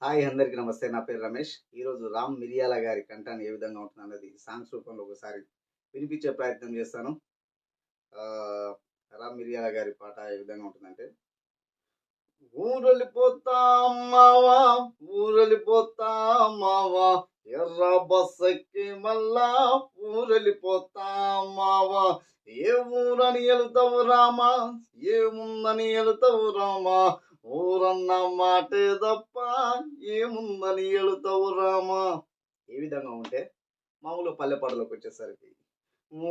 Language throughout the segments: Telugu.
హాయ్ అందరికీ నమస్తే. నా పేరు రమేష్. ఈరోజు రామ్ మిరియాల గారి కంఠాన్ని ఏ విధంగా ఉంటుందన్నది సాంగ్స్ రూపంలో ఒకసారి వినిపించే ప్రయత్నం చేస్తాను. ఆహ్, రామ్ మిరియాల గారి పాట ఏ విధంగా ఉంటుందంటే, ఊరెళ్ళిపోతాం మావా, ఊరెళ్ళిపోతాం మావా, ఎర్ర బస్సెక్కి మళ్ళా ఊరెళ్ళిపోతాం మావా. ఏ ఊరని ఎలుతావు రామా, ఏముందని ఎలుతావు రామా, ఊరన్న మాటే తప్ప ఏముందని ఎలుతావు రామా. ఏ విధంగా ఉంటే మామూలు పల్లె పాటలోకి వచ్చేసరికి,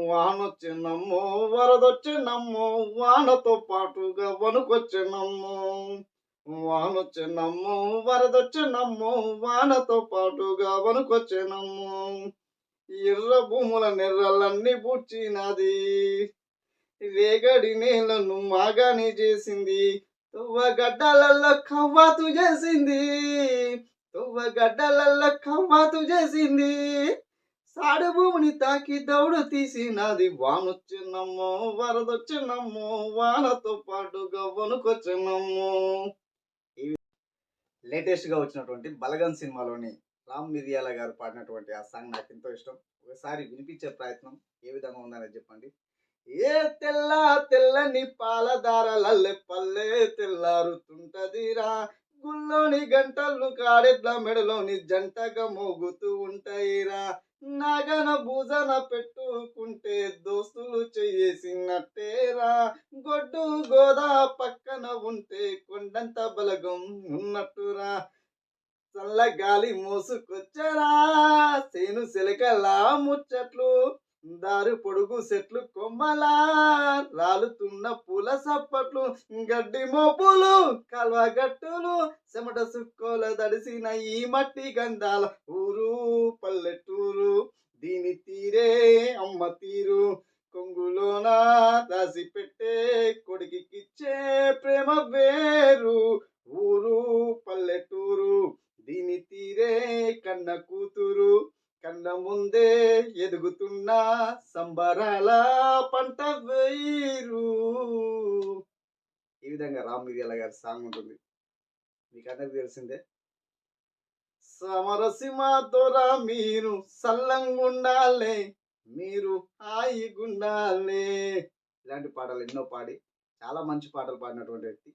వానొచ్చెనమ్మో వరదొచ్చెనమ్మో, వానతో పాటుగా వణుకొచ్చెనమ్మో, వానొచ్చెనమ్మో వరదొచ్చెనమ్మో, వానతో పాటుగా వణుకొచ్చెనమ్మో, ఎర్ర భూముల నెర్రలన్నీ బుచ్చినది, రేగడి నేలను మాగాని చేసింది, తువ్వగడ్డలల్లో కవ్వాతు చేసింది, తువ్వగడ్డలల్లో కవ్వాతు చేసింది, సాడు భూమిని తాకి దౌడు తీసినది, వానొచ్చినమ్మో వరదొచ్చినమ్మో, వానతో పాటుగా వణుకొచ్చినమ్మో. లేటెస్ట్ గా వచ్చినటువంటి బలగం సినిమాలోని రామ్ మిరియాల గారు పాడినటువంటి ఆ సాంగ్ నాకు ఎంతో ఇష్టం. ఒకసారి వినిపించే ప్రయత్నం ఏ విధంగా ఉందని చెప్పండి. ఏ తెల్ల తెల్లని పాలదారలల్లె పల్లె తెల్లారుతుంటదిరా, గుల్లోని గంటలు కాడెడ్ల మెడలోని జంటగా మోగుతూ ఉంటాయిరా, నాగన భూజన పెట్టుకుంటే దోస్తులు చెయ్యేసినట్టేరా, గొడ్డు గోదా పక్కన ఉంటే కొండంత బలగం ఉన్నట్టురా, చల్లగాలి మోసుకొచ్చరా సేను సెలకలా ముచ్చట్లు, దారి పొడుగు చెట్లు కొమ్మలా రాలుతున్న పూల సప్పట్లు, గడ్డి మోపులు కాల్వ గట్టులు, చెమట సుక్కోల దడిసిన ఈ మట్టి గంధాల ఊరు పల్లెటూరు, దీని తీరే అమ్మ తీరు, కొంగులోన దాసి పెట్టే కొడుకిచ్చే ప్రేమ వేరు, ఊరు పల్లెటూరు, దీని తీరే కన్న కూతురు, కన్న ముందే ఎదుగుతున్న సంబరాల పంట వేరు. ఈ విధంగా రామ్ మిరియాల గారి సాంగ్ ఉంటుంది. మీకు అందరికి తెలిసిందే. సమరసీమ దొర మీరు సల్లంగుండాలే, మీరు హాయిగుండాలే. ఇలాంటి పాటలు ఎన్నో పాడి చాలా మంచి పాటలు పాడినటువంటి వ్యక్తి